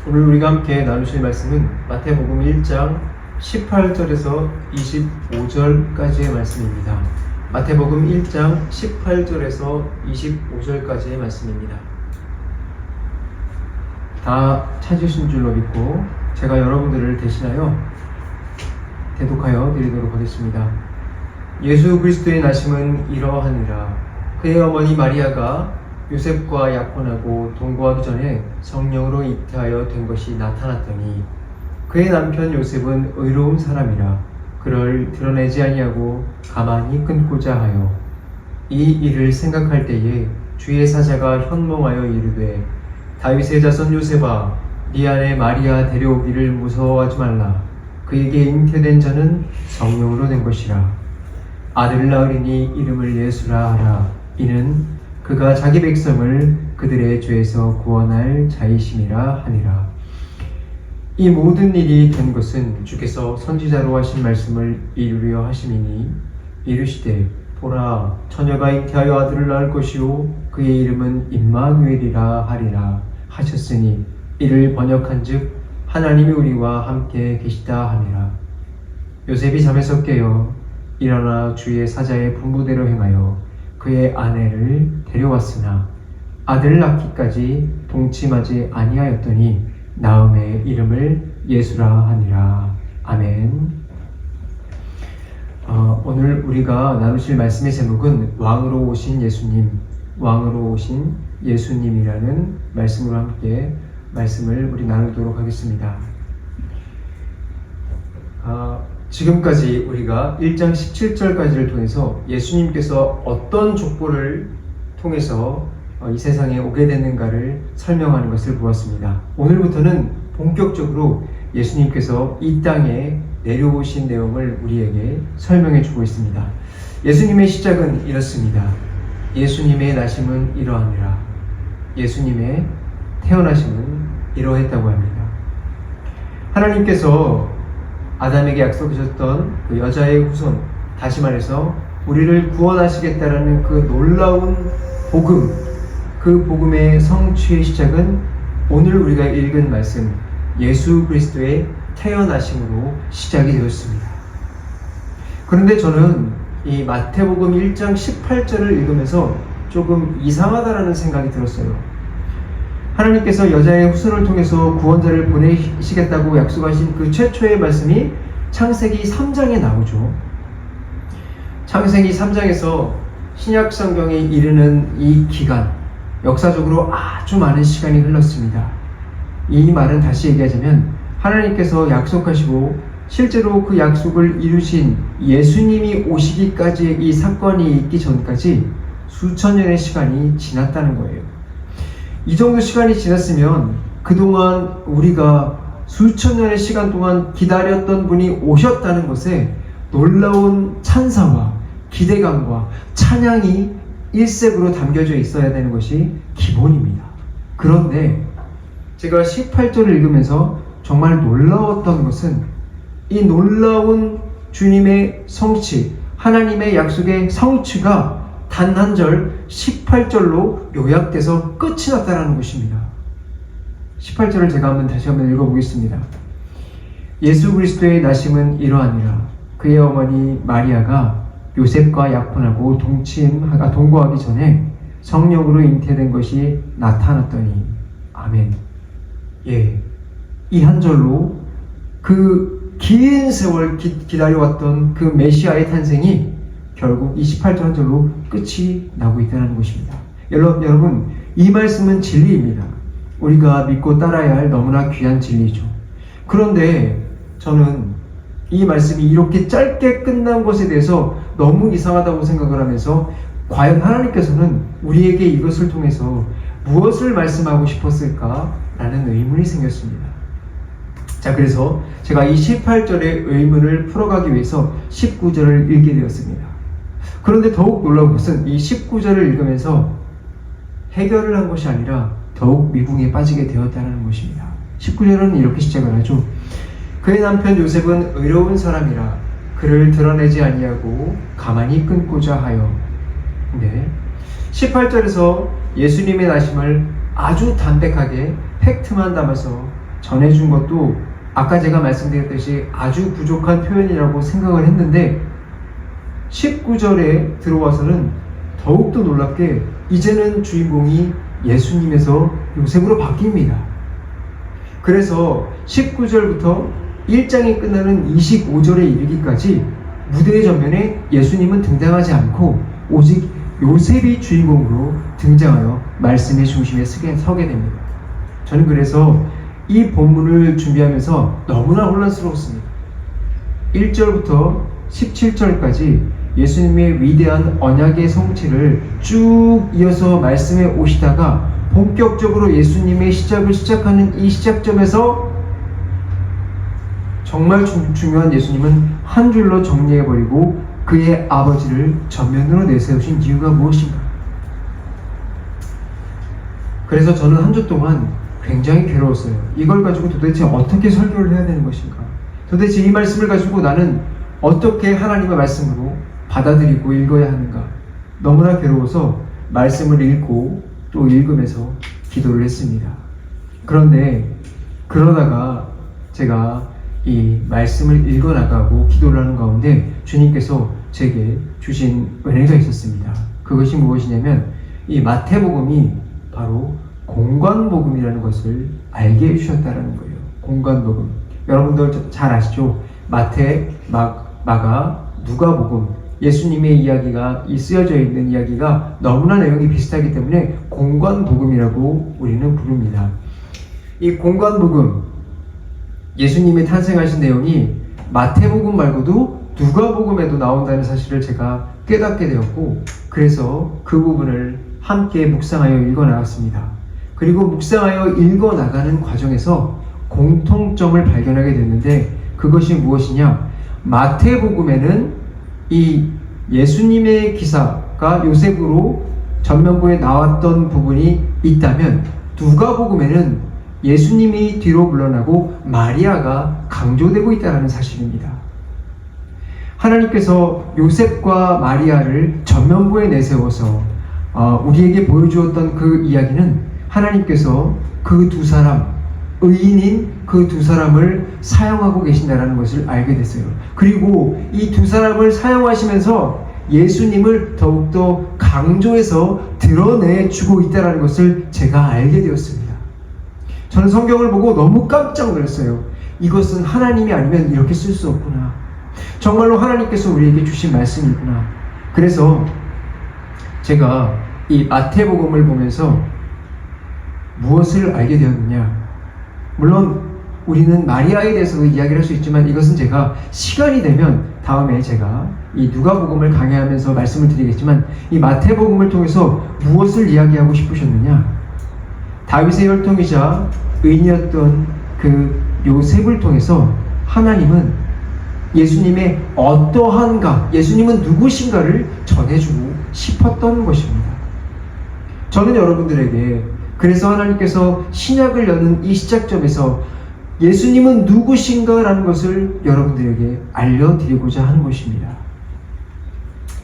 오늘 우리가 함께 나누실 말씀은 마태복음 1장 18절에서 25절까지의 말씀입니다. 마태복음 1장 18절에서 25절까지의 말씀입니다. 다 찾으신 줄로 믿고 제가 여러분들을 대신하여 대독하여 드리도록 하겠습니다. 예수 그리스도의 나심은 이러하니라. 그의 어머니 마리아가 요셉과 약혼하고 동거하기 전에 성령으로 잉태하여 된 것이 나타났더니 그의 남편 요셉은 의로운 사람이라 그를 드러내지 아니하고 가만히 끊고자 하여 이 일을 생각할 때에 주의 사자가 현몽하여 이르되 다윗의 자손 요셉아 네 아내 마리아 데려오기를 무서워하지 말라. 그에게 잉태된 자는 성령으로 된 것이라. 아들을 낳으리니 이름을 예수라 하라. 이는 그가 자기 백성을 그들의 죄에서 구원할 자이심이라 하니라. 이 모든 일이 된 것은 주께서 선지자로 하신 말씀을 이루려 하심이니 이르시되 보라 처녀가 잉태하여 아들을 낳을 것이요 그의 이름은 임마누엘이라 하리라 하셨으니 이를 번역한즉 하나님이 우리와 함께 계시다 하니라. 요셉이 잠에서 깨어 일어나 주의 사자의 분부대로 행하여 그의 아내를 데려왔으나 아들을 낳기까지 동침하지 아니하였더니 나음의 이름을 예수라 하니라. 아멘. 오늘 우리가 나누실 말씀의 제목은 왕으로 오신 예수님, 왕으로 오신 예수님이라는 말씀으로 함께 말씀을 우리 나누도록 하겠습니다. 지금까지 우리가 1장 17절까지를 통해서 예수님께서 어떤 족보를 통해서 이 세상에 오게 됐는가를 설명하는 것을 보았습니다. 오늘부터는 본격적으로 예수님께서 이 땅에 내려오신 내용을 우리에게 설명해 주고 있습니다. 예수님의 시작은 이렇습니다. 예수님의 나심은 이러하니라. 예수님의 태어나심은 이러했다고 합니다. 하나님께서 아담에게 약속하셨던 그 여자의 후손, 다시 말해서 우리를 구원하시겠다라는 그 놀라운 복음, 그 복음의 성취의 시작은 오늘 우리가 읽은 말씀 예수 그리스도의 태어나심으로 시작이 되었습니다. 그런데 저는 이 마태복음 1장 18절을 읽으면서 조금 이상하다라는 생각이 들었어요. 하나님께서 여자의 후손을 통해서 구원자를 보내시겠다고 약속하신 그 최초의 말씀이 창세기 3장에 나오죠. 창세기 3장에서 신약 성경에 이르는 이 기간, 역사적으로 아주 많은 시간이 흘렀습니다. 이 말은 다시 얘기하자면 하나님께서 약속하시고 실제로 그 약속을 이루신 예수님이 오시기까지의 이 사건이 있기 전까지 수천 년의 시간이 지났다는 거예요. 이 정도 시간이 지났으면 그동안 우리가 수천 년의 시간 동안 기다렸던 분이 오셨다는 것에 놀라운 찬사와 기대감과 찬양이 일색으로 담겨져 있어야 되는 것이 기본입니다. 그런데 제가 18절을 읽으면서 정말 놀라웠던 것은 이 놀라운 주님의 성취, 하나님의 약속의 성취가 단 한 절 18절로 요약돼서 끝이 났다는 것입니다. 18절을 제가 다시 한번 읽어보겠습니다. 예수 그리스도의 나심은 이러하니라. 그의 어머니 마리아가 요셉과 약혼하고 동거하기 전에 성령으로 잉태된 것이 나타났더니 아멘. 예, 이 한 절로 그 긴 세월 기다려왔던 그 메시아의 탄생이 결국 28절 한 절로 끝이 나고 있다는 것입니다. 여러분, 이 말씀은 진리입니다. 우리가 믿고 따라야 할 너무나 귀한 진리죠. 그런데 저는 이 말씀이 이렇게 짧게 끝난 것에 대해서 너무 이상하다고 생각을 하면서 과연 하나님께서는 우리에게 이것을 통해서 무엇을 말씀하고 싶었을까라는 의문이 생겼습니다. 자, 그래서 제가 이 18절의 의문을 풀어가기 위해서 19절을 읽게 되었습니다. 그런데 더욱 놀라운 것은 이 19절을 읽으면서 해결을 한 것이 아니라 더욱 미궁에 빠지게 되었다는 것입니다. 19절은 이렇게 시작을 하죠. 그의 남편 요셉은 의로운 사람이라 그를 드러내지 아니하고 가만히 끊고자 하여. 네. 18절에서 예수님의 나심을 아주 담백하게 팩트만 담아서 전해준 것도 아까 제가 말씀드렸듯이 아주 부족한 표현이라고 생각을 했는데 19절에 들어와서는 더욱더 놀랍게 이제는 주인공이 예수님에서 요셉으로 바뀝니다. 그래서 19절부터 1장이 끝나는 25절에 이르기까지 무대의 전면에 예수님은 등장하지 않고 오직 요셉이 주인공으로 등장하여 말씀의 중심에 서게 됩니다. 저는 그래서 이 본문을 준비하면서 너무나 혼란스러웠습니다. 1절부터 17절까지 예수님의 위대한 언약의 성취를 쭉 이어서 말씀해 오시다가 본격적으로 예수님의 시작을 시작하는 이 시작점에서 정말 중요한 예수님은 한 줄로 정리해버리고 그의 아버지를 전면으로 내세우신 이유가 무엇인가? 그래서 저는 한 주 동안 굉장히 괴로웠어요. 이걸 가지고 도대체 어떻게 설교를 해야 되는 것인가? 도대체 이 말씀을 가지고 나는 어떻게 하나님의 말씀으로 받아들이고 읽어야 하는가? 너무나 괴로워서 말씀을 읽고 또 읽으면서 기도를 했습니다. 그런데 그러다가 제가 이 말씀을 읽어나가고 기도를 하는 가운데 주님께서 제게 주신 은혜가 있었습니다. 그것이 무엇이냐면 이 마태복음이 바로 공관복음이라는 것을 알게 해주셨다는 거예요. 공관복음. 여러분들 잘 아시죠? 마태, 마가, 누가복음. 예수님의 이야기가 쓰여져 있는 이야기가 너무나 내용이 비슷하기 때문에 공관복음이라고 우리는 부릅니다. 이 공관복음, 예수님이 탄생하신 내용이 마태복음 말고도 누가복음에도 나온다는 사실을 제가 깨닫게 되었고, 그래서 그 부분을 함께 묵상하여 읽어나갔습니다. 그리고 묵상하여 읽어나가는 과정에서 공통점을 발견하게 됐는데 그것이 무엇이냐? 마태복음에는 이 예수님의 기사가 요셉으로 전면부에 나왔던 부분이 있다면 누가복음에는 예수님이 뒤로 물러나고 마리아가 강조되고 있다는 사실입니다. 하나님께서 요셉과 마리아를 전면부에 내세워서 우리에게 보여주었던 그 이야기는 하나님께서 그 두 사람, 의인인 그 두 사람을 사용하고 계신다는 것을 알게 됐어요. 그리고 이 두 사람을 사용하시면서 예수님을 더욱더 강조해서 드러내주고 있다는 것을 제가 알게 되었습니다. 저는 성경을 보고 너무 깜짝 놀랐어요. 이것은 하나님이 아니면 이렇게 쓸 수 없구나. 정말로 하나님께서 우리에게 주신 말씀이구나. 그래서 제가 이 마태복음을 보면서 무엇을 알게 되었느냐? 물론 우리는 마리아에 대해서도 이야기를 할 수 있지만 이것은 제가 시간이 되면 다음에 제가 이 누가복음을 강의하면서 말씀을 드리겠지만 이 마태복음을 통해서 무엇을 이야기하고 싶으셨느냐? 다윗의 혈통이자 의인이었던 그 요셉을 통해서 하나님은 예수님의 어떠한가, 예수님은 누구신가를 전해주고 싶었던 것입니다. 저는 여러분들에게 그래서 하나님께서 신약을 여는 이 시작점에서 예수님은 누구신가라는 것을 여러분들에게 알려드리고자 하는 것입니다.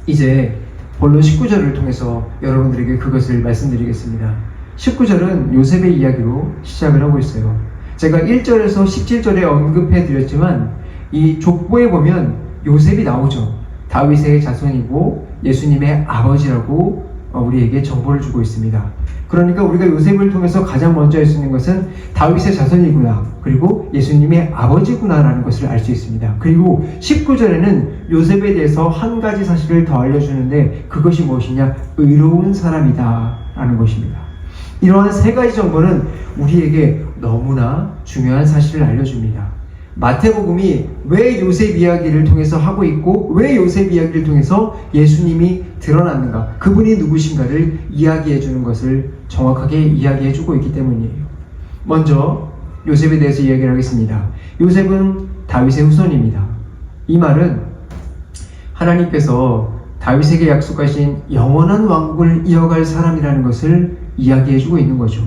이제 본론 19절을 통해서 여러분들에게 그것을 말씀드리겠습니다. 19절은 요셉의 이야기로 시작을 하고 있어요. 제가 1절에서 17절에 언급해 드렸지만 이 족보에 보면 요셉이 나오죠. 다윗의 자손이고 예수님의 아버지라고 우리에게 정보를 주고 있습니다. 그러니까 우리가 요셉을 통해서 가장 먼저 알 수 있는 것은 다윗의 자손이구나, 그리고 예수님의 아버지구나라는 것을 알 수 있습니다. 그리고 19절에는 요셉에 대해서 한 가지 사실을 더 알려주는데 그것이 무엇이냐? 의로운 사람이다 라는 것입니다. 이러한 세 가지 정보는 우리에게 너무나 중요한 사실을 알려줍니다. 마태복음이 왜 요셉 이야기를 통해서 하고 있고 왜 요셉 이야기를 통해서 예수님이 드러났는가, 그분이 누구신가를 이야기해 주는 것을 정확하게 이야기해 주고 있기 때문이에요. 먼저 요셉에 대해서 이야기를 하겠습니다. 요셉은 다윗의 후손입니다. 이 말은 하나님께서 다윗에게 약속하신 영원한 왕국을 이어갈 사람이라는 것을 이야기해 주고 있는 거죠.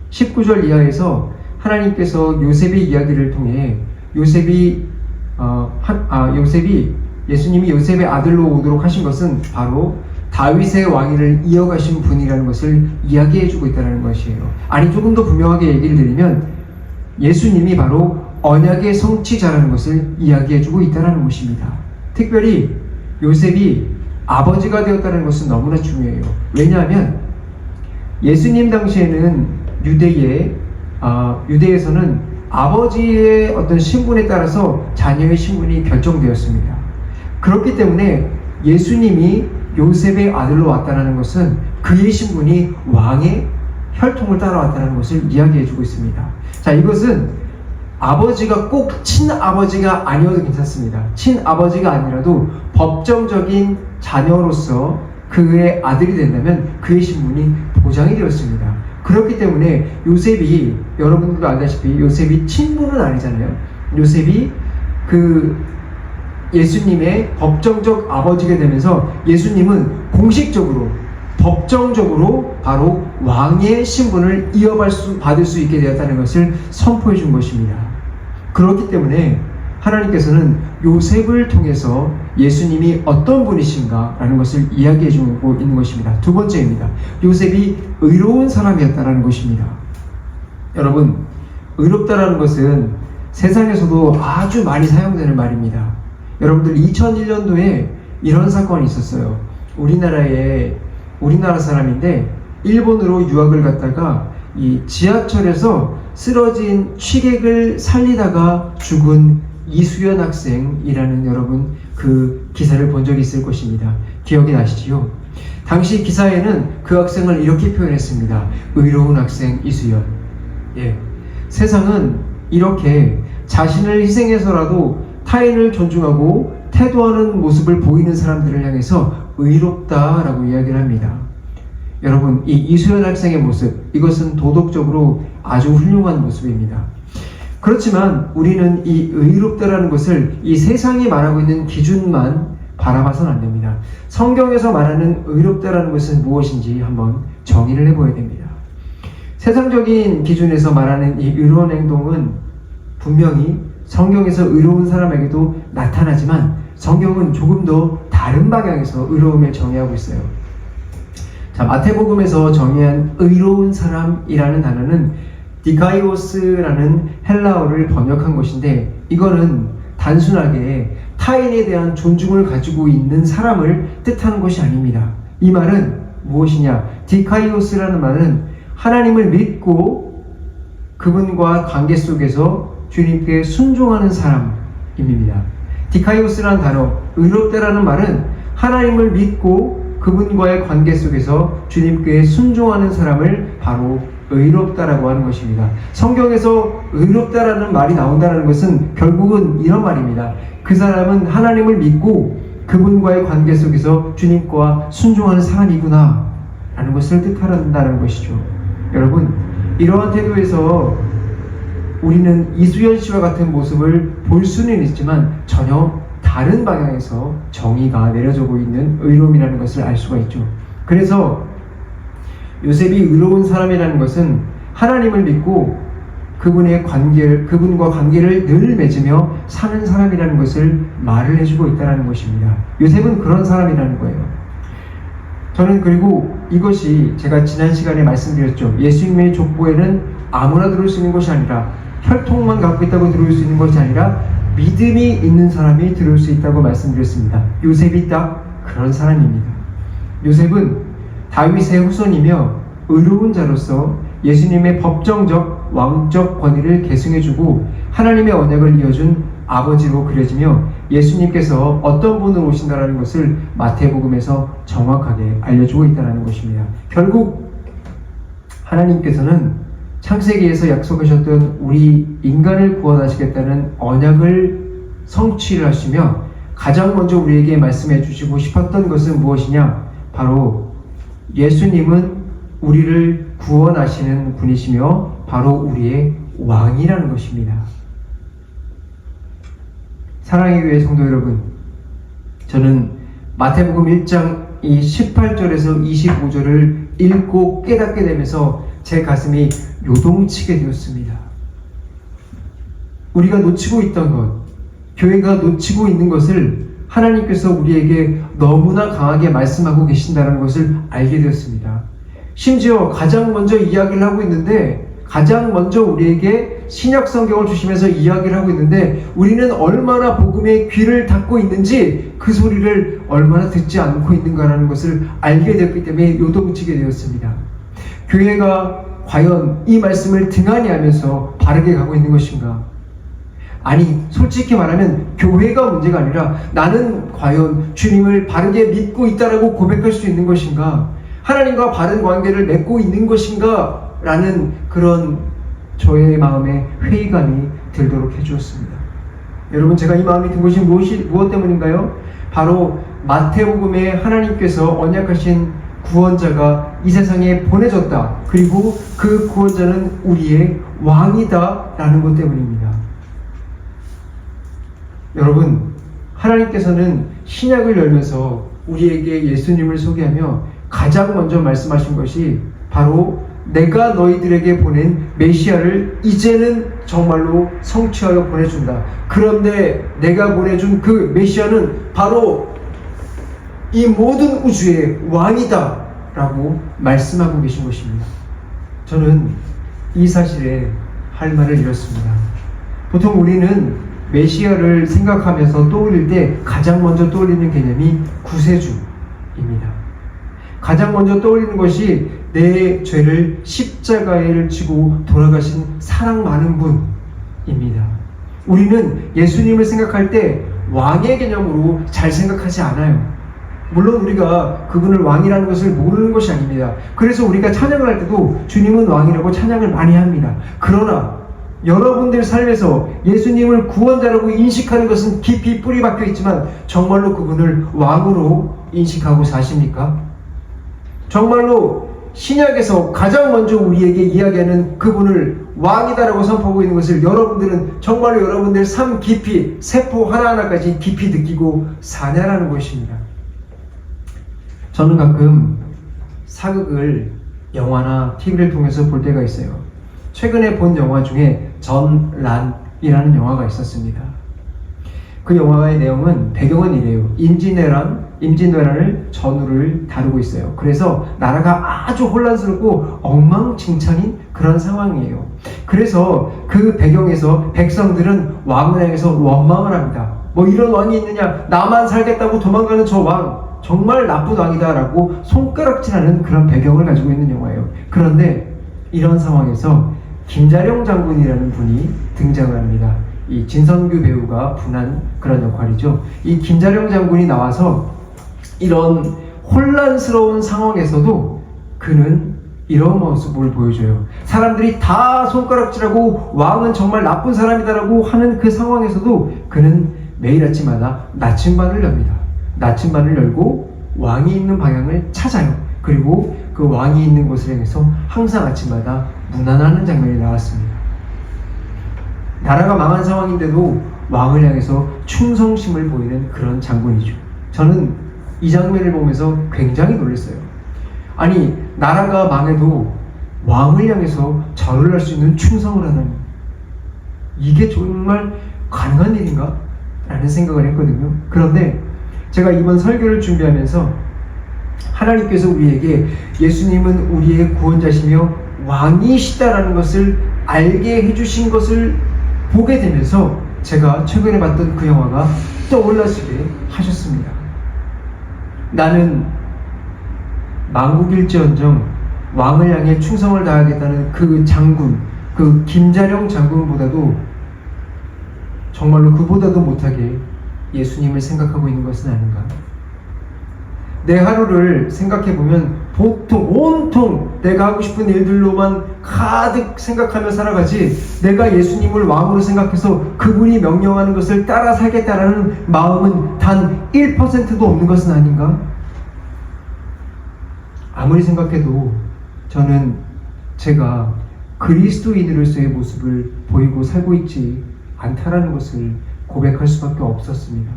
19절 이하에서 하나님께서 요셉의 이야기를 통해 요셉이 예수님이 요셉의 아들로 오도록 하신 것은 바로 다윗의 왕위를 이어가신 분이라는 것을 이야기해주고 있다는 것이에요. 아니, 조금 더 분명하게 얘기를 드리면 예수님이 바로 언약의 성취자라는 것을 이야기해주고 있다는 것입니다. 특별히 요셉이 아버지가 되었다는 것은 너무나 중요해요. 왜냐하면 예수님 당시에는 유대에서는 아버지의 어떤 신분에 따라서 자녀의 신분이 결정되었습니다. 그렇기 때문에 예수님이 요셉의 아들로 왔다는 것은 그의 신분이 왕의 혈통을 따라왔다는 것을 이야기해주고 있습니다. 자, 이것은 아버지가 꼭 친아버지가 아니어도 괜찮습니다. 친아버지가 아니라도 법정적인 자녀로서 그의 아들이 된다면 그의 신분이 보장이 되었습니다. 그렇기 때문에 요셉이, 여러분들도 알다시피 요셉이 친부는 아니잖아요. 요셉이 예수님의 법정적 아버지가 되면서 예수님은 공식적으로 법정적으로 바로 왕의 신분을 받을 수 있게 되었다는 것을 선포해 준 것입니다. 그렇기 때문에 하나님께서는 요셉을 통해서 예수님이 어떤 분이신가 라는 것을 이야기해 주고 있는 것입니다. 두 번째입니다. 요셉이 의로운 사람이었다는 것입니다. 여러분, 의롭다라는 것은 세상에서도 아주 많이 사용되는 말입니다. 여러분들 2001년도에 이런 사건이 있었어요. 우리나라 사람인데 일본으로 유학을 갔다가 이 지하철에서 쓰러진 취객을 살리다가 죽은 이수연 학생이라는 여러분 그 기사를 본 적이 있을 것입니다. 기억이 나시지요? 당시 기사에는 그 학생을 이렇게 표현했습니다. 의로운 학생 이수연. 예, 세상은 이렇게 자신을 희생해서라도 타인을 존중하고 태도하는 모습을 보이는 사람들을 향해서 의롭다라고 이야기를 합니다. 여러분, 이 이수연 학생의 모습, 이것은 도덕적으로 아주 훌륭한 모습입니다. 그렇지만 우리는 이 의롭다라는 것을 이 세상이 말하고 있는 기준만 바라봐서는 안 됩니다. 성경에서 말하는 의롭다라는 것은 무엇인지 한번 정의를 해봐야 됩니다. 세상적인 기준에서 말하는 이 의로운 행동은 분명히 성경에서 의로운 사람에게도 나타나지만 성경은 조금 더 다른 방향에서 의로움을 정의하고 있어요. 자, 마태복음에서 정의한 의로운 사람이라는 단어는 디카이오스라는 헬라어를 번역한 것인데, 이거는 단순하게 타인에 대한 존중을 가지고 있는 사람을 뜻하는 것이 아닙니다. 이 말은 무엇이냐? 디카이오스라는 말은 하나님을 믿고 그분과 관계 속에서 주님께 순종하는 사람입니다. 디카이오스라는 단어, 의롭다라는 말은 하나님을 믿고 그분과의 관계 속에서 주님께 순종하는 사람을 바로 의롭다라고 하는 것입니다. 성경에서 의롭다라는 말이 나온다는 것은 결국은 이런 말입니다. 그 사람은 하나님을 믿고 그분과의 관계 속에서 주님과 순종하는 사람이구나 라는 것을 뜻한다는 것이죠. 여러분, 이러한 태도에서 우리는 이수연 씨와 같은 모습을 볼 수는 있지만 전혀 다른 방향에서 정의가 내려지고 있는 의로움이라는 것을 알 수가 있죠. 그래서 요셉이 의로운 사람이라는 것은 하나님을 믿고 그분과 관계를 늘 맺으며 사는 사람이라는 것을 말을 해주고 있다는 것입니다. 요셉은 그런 사람이라는 거예요. 저는 그리고 이것이 제가 지난 시간에 말씀드렸죠. 예수님의 족보에는 아무나 들어올 수 있는 것이 아니라 혈통만 갖고 있다고 들어올 수 있는 것이 아니라 믿음이 있는 사람이 들어올 수 있다고 말씀드렸습니다. 요셉이 딱 그런 사람입니다. 요셉은 다윗의 후손이며 의로운 자로서 예수님의 법정적 왕적 권위를 계승해주고 하나님의 언약을 이어준 아버지로 그려지며 예수님께서 어떤 분으로 오신다는 것을 마태복음에서 정확하게 알려주고 있다는 것입니다. 결국 하나님께서는 창세기에서 약속하셨던 우리 인간을 구원하시겠다는 언약을 성취를 하시며 가장 먼저 우리에게 말씀해 주시고 싶었던 것은 무엇이냐? 바로 예수님은 우리를 구원하시는 분이시며 바로 우리의 왕이라는 것입니다. 사랑의 교회 성도 여러분, 저는 마태복음 1장 이 18절에서 25절을 읽고 깨닫게 되면서 제 가슴이 요동치게 되었습니다. 우리가 놓치고 있던 것, 교회가 놓치고 있는 것을 하나님께서 우리에게 너무나 강하게 말씀하고 계신다는 것을 알게 되었습니다. 심지어 가장 먼저 이야기를 하고 있는데 가장 먼저 우리에게 신약 성경을 주시면서 이야기를 하고 있는데 우리는 얼마나 복음의 귀를 닫고 있는지 그 소리를 얼마나 듣지 않고 있는가라는 것을 알게 되었기 때문에 요동치게 되었습니다. 교회가 과연 이 말씀을 등한히 하면서 바르게 가고 있는 것인가? 아니, 솔직히 말하면 교회가 문제가 아니라 나는 과연 주님을 바르게 믿고 있다라고 고백할 수 있는 것인가? 하나님과 바른 관계를 맺고 있는 것인가? 라는 그런 저의 마음에 회의감이 들도록 해주었습니다. 여러분, 제가 이 마음이 든 것이 무엇 때문인가요? 바로 마태복음에 하나님께서 언약하신 구원자가 이 세상에 보내졌다. 그리고 그 구원자는 우리의 왕이다 라는 것 때문입니다. 여러분, 하나님께서는 신약을 열면서 우리에게 예수님을 소개하며 가장 먼저 말씀하신 것이 바로 내가 너희들에게 보낸 메시아를 이제는 정말로 성취하여 보내준다. 그런데 내가 보내준 그 메시아는 바로 이 모든 우주의 왕이다 라고 말씀하고 계신 것입니다. 저는 이 사실에 할 말을 잃었습니다. 보통 우리는 메시아를 생각하면서 떠올릴 때 가장 먼저 떠올리는 개념이 구세주입니다. 가장 먼저 떠올리는 것이 내 죄를 십자가에 지고 돌아가신 사랑 많은 분입니다. 우리는 예수님을 생각할 때 왕의 개념으로 잘 생각하지 않아요. 물론 우리가 그분을 왕이라는 것을 모르는 것이 아닙니다. 그래서 우리가 찬양을 할 때도 주님은 왕이라고 찬양을 많이 합니다. 그러나 여러분들 삶에서 예수님을 구원자라고 인식하는 것은 깊이 뿌리 박혀 있지만 정말로 그분을 왕으로 인식하고 사십니까? 정말로 신약에서 가장 먼저 우리에게 이야기하는 그분을 왕이다라고 선포하고 있는 것을 여러분들은 정말로 여러분들 삶 깊이 세포 하나하나까지 깊이 느끼고 사냐라는 것입니다. 저는 가끔 사극을 영화나 TV를 통해서 볼 때가 있어요. 최근에 본 영화 중에 전란이라는 영화가 있었습니다. 그 영화의 내용은 배경은 이래요. 임진왜란을 전후를 다루고 있어요. 그래서 나라가 아주 혼란스럽고 엉망진창인 그런 상황이에요. 그래서 그 배경에서 백성들은 왕을 향해서 원망을 합니다. 뭐 이런 왕이 있느냐? 나만 살겠다고 도망가는 저 왕 정말 나쁜 왕이다 라고 손가락질하는 그런 배경을 가지고 있는 영화예요. 그런데 이런 상황에서 김자령 장군이라는 분이 등장을 합니다. 이 진선규 배우가 분한 그런 역할이죠. 이 김자령 장군이 나와서 이런 혼란스러운 상황에서도 그는 이런 모습을 보여줘요. 사람들이 다 손가락질하고 왕은 정말 나쁜 사람이다라고 하는 그 상황에서도 그는 매일 아침마다 나침반을 엽니다. 나침반을 열고 왕이 있는 방향을 찾아요. 그리고 그 왕이 있는 곳을 향해서 항상 아침마다 문안하는 장면이 나왔습니다. 나라가 망한 상황인데도 왕을 향해서 충성심을 보이는 그런 장군이죠. 저는 이 장면을 보면서 굉장히 놀랐어요. 아니, 나라가 망해도 왕을 향해서 절을 할 수 있는 충성을 하다니, 이게 정말 가능한 일인가? 라는 생각을 했거든요. 그런데 제가 이번 설교를 준비하면서 하나님께서 우리에게 예수님은 우리의 구원자시며 왕이시다라는 것을 알게 해주신 것을 보게 되면서 제가 최근에 봤던 그 영화가 떠올라지게 하셨습니다. 나는 망국일지언정 왕을 향해 충성을 다하겠다는 그 장군, 그 김자령 장군보다도 정말로 그보다도 못하게 예수님을 생각하고 있는 것은 아닌가. 내 하루를 생각해보면 보통 온통 내가 하고 싶은 일들로만 가득 생각하며 살아가지, 내가 예수님을 왕으로 생각해서 그분이 명령하는 것을 따라 살겠다라는 마음은 단 1%도 없는 것은 아닌가? 아무리 생각해도 저는 제가 그리스도인으로서의 모습을 보이고 살고 있지 않다라는 것을 고백할 수밖에 없었습니다.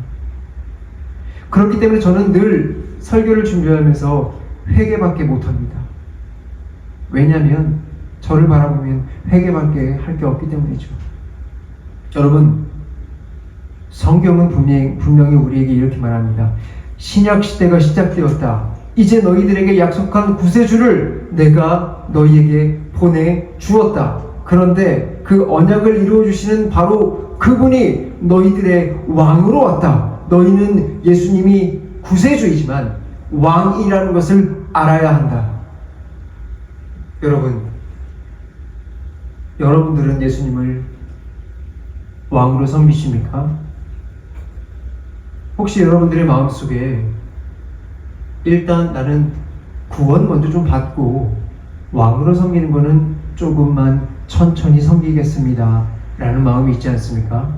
그렇기 때문에 저는 늘 설교를 준비하면서 회개밖에 못합니다. 왜냐하면 저를 바라보면 회개밖에 할 게 없기 때문이죠. 여러분, 성경은 분명히 우리에게 이렇게 말합니다. 신약 시대가 시작되었다. 이제 너희들에게 약속한 구세주를 내가 너희에게 보내주었다 그런데 그 언약을 이루어주시는 바로 그분이 너희들의 왕으로 왔다. 너희는 예수님이 구세주이지만 왕이라는 것을 알아야 한다. 여러분들은 예수님을 왕으로 섬기십니까? 혹시 여러분들의 마음속에 일단 나는 구원 먼저 좀 받고 왕으로 섬기는 거는 조금만 천천히 섬기겠습니다 라는 마음이 있지 않습니까?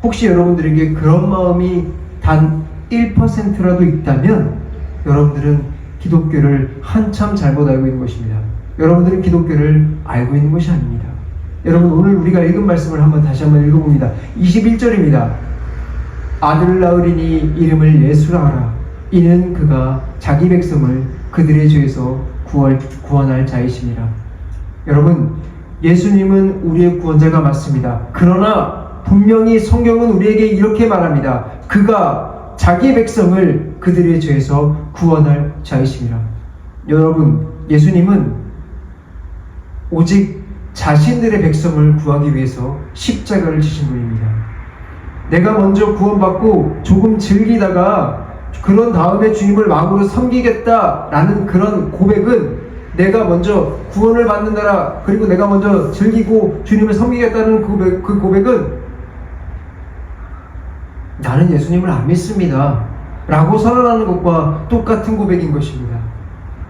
혹시 여러분들에게 그런 마음이 단 1%라도 있다면 여러분들은 기독교를 한참 잘못 알고 있는 것입니다. 여러분들은 기독교를 알고 있는 것이 아닙니다. 여러분, 오늘 우리가 읽은 말씀을 다시 한번 읽어봅니다. 21절입니다. 아들을 낳으리니 이름을 예수라 하라. 이는 그가 자기 백성을 그들의 죄에서 구원할 자이심이라. 여러분, 예수님은 우리의 구원자가 맞습니다. 그러나 분명히 성경은 우리에게 이렇게 말합니다. 그가 자기 백성을 그들의 죄에서 구원할 자이심이라. 여러분, 예수님은 오직 자신들의 백성을 구하기 위해서 십자가를 지신 분입니다. 내가 먼저 구원받고 조금 즐기다가 그런 다음에 주님을 왕으로 섬기겠다라는 그런 고백은, 내가 먼저 구원을 받는다라, 그리고 내가 먼저 즐기고 주님을 섬기겠다는 그 고백은 나는 예수님을 안 믿습니다 라고 선언하는 것과 똑같은 고백인 것입니다.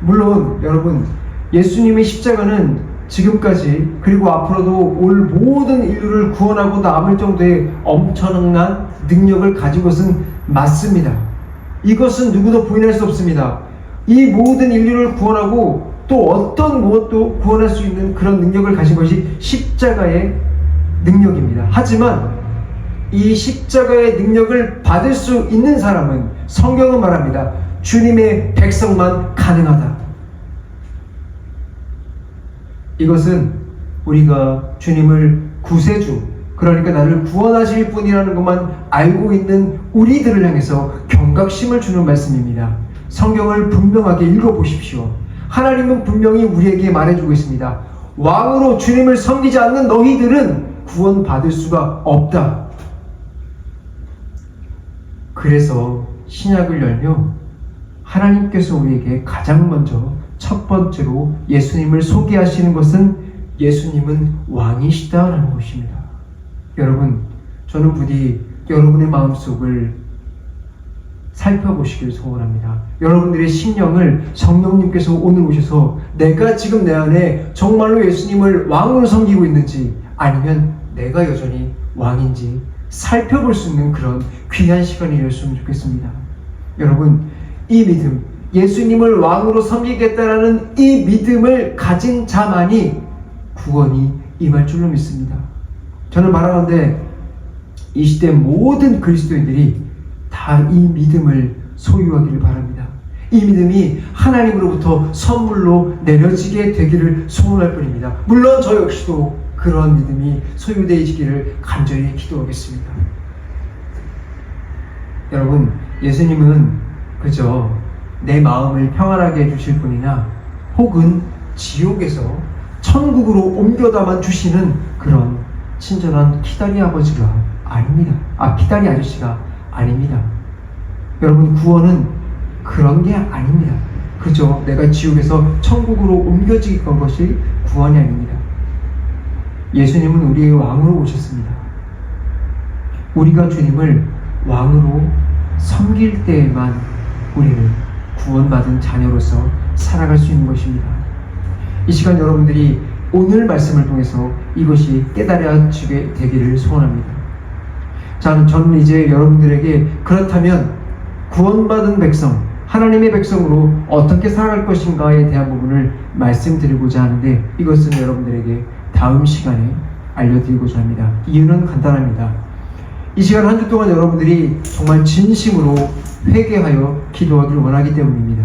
물론 여러분, 예수님의 십자가는 지금까지 그리고 앞으로도 올 모든 인류를 구원하고 남을 정도의 엄청난 능력을 가진 것은 맞습니다. 이것은 누구도 부인할 수 없습니다. 이 모든 인류를 구원하고 또 어떤 무엇도 구원할 수 있는 그런 능력을 가진 것이 십자가의 능력입니다. 하지만 이 십자가의 능력을 받을 수 있는 사람은 성경은 말합니다. 주님의 백성만 가능하다. 이것은 우리가 주님을 구세주, 그러니까 나를 구원하실 분이라는 것만 알고 있는 우리들을 향해서 경각심을 주는 말씀입니다. 성경을 분명하게 읽어보십시오. 하나님은 분명히 우리에게 말해주고 있습니다. 왕으로 주님을 섬기지 않는 너희들은 구원받을 수가 없다. 그래서 신약을 열며 하나님께서 우리에게 가장 먼저 첫 번째로 예수님을 소개하시는 것은 예수님은 왕이시다라는 것입니다. 여러분, 저는 부디 여러분의 마음속을 살펴보시길 소원합니다. 여러분들의 심령을 성령님께서 오늘 오셔서 내가 지금 내 안에 정말로 예수님을 왕으로 섬기고 있는지, 아니면 내가 여전히 왕인지 살펴볼 수 있는 그런 귀한 시간이 되었으면 좋겠습니다. 여러분, 이 믿음, 예수님을 왕으로 섬기겠다라는 이 믿음을 가진 자만이 구원이 임할 줄로 믿습니다. 저는 말하는데 이 시대 모든 그리스도인들이 다 이 믿음을 소유하기를 바랍니다. 이 믿음이 하나님으로부터 선물로 내려지게 되기를 소원할 뿐입니다. 물론 저 역시도 그런 믿음이 소유되어지기를 간절히 기도하겠습니다. 여러분, 예수님은 그저 내 마음을 평안하게 해주실 분이나 혹은 지옥에서 천국으로 옮겨다만 주시는 그런 친절한 키다리 아버지가 아닙니다. 키다리 아저씨가 아닙니다. 여러분, 구원은 그런 게 아닙니다. 그저 내가 지옥에서 천국으로 옮겨지게 건 것이 구원이 아닙니다. 예수님은 우리의 왕으로 오셨습니다. 우리가 주님을 왕으로 섬길 때에만 우리는 구원받은 자녀로서 살아갈 수 있는 것입니다. 이 시간 여러분들이 오늘 말씀을 통해서 이것이 깨달아지게 되기를 소원합니다. 저는 이제 여러분들에게 그렇다면 구원받은 백성, 하나님의 백성으로 어떻게 살아갈 것인가에 대한 부분을 말씀드리고자 하는데, 이것은 여러분들에게 다음 시간에 알려드리고자 합니다. 이유는 간단합니다. 이 시간 한 주 동안 여러분들이 정말 진심으로 회개하여 기도하기를 원하기 때문입니다.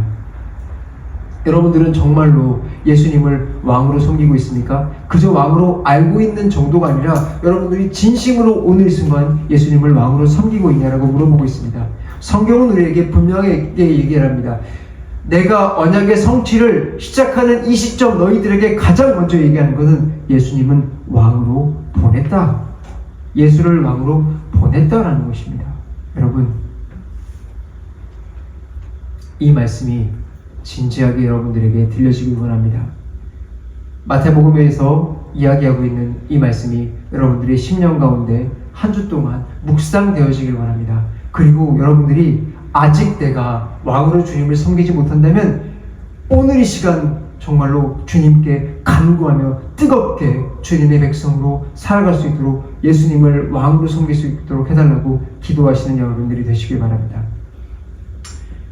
여러분들은 정말로 예수님을 왕으로 섬기고 있습니까? 그저 왕으로 알고 있는 정도가 아니라 여러분들이 진심으로 오늘 이 순간 예수님을 왕으로 섬기고 있냐라고 물어보고 있습니다. 성경은 우리에게 분명하게 얘기를 합니다. 내가 언약의 성취를 시작하는 이 시점 너희들에게 가장 먼저 얘기하는 것은 예수님은 왕으로 보냈다. 예수를 왕으로 보냈다라는 것입니다. 여러분, 이 말씀이 진지하게 여러분들에게 들려지길 원합니다. 마태복음에서 이야기하고 있는 이 말씀이 여러분들의 심령 가운데 한 주 동안 묵상되어지길 원합니다. 그리고 여러분들이 아직 내가 왕으로 주님을 섬기지 못한다면 오늘 이 시간 정말로 주님께 간구하며 뜨겁게 주님의 백성으로 살아갈 수 있도록 예수님을 왕으로 섬길 수 있도록 해달라고 기도하시는 여러분들이 되시길 바랍니다.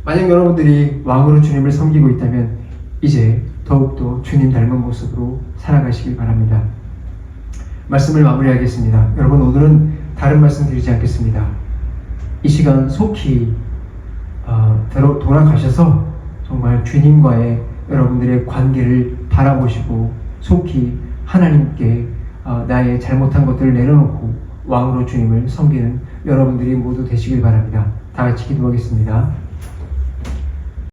만약 여러분들이 왕으로 주님을 섬기고 있다면 이제 더욱더 주님 닮은 모습으로 살아가시길 바랍니다. 말씀을 마무리하겠습니다. 여러분, 오늘은 다른 말씀 드리지 않겠습니다. 이 시간 속히 돌아가셔서 정말 주님과의 여러분들의 관계를 바라보시고 속히 하나님께 나의 잘못한 것들을 내려놓고 왕으로 주님을 섬기는 여러분들이 모두 되시길 바랍니다. 다 같이 기도하겠습니다.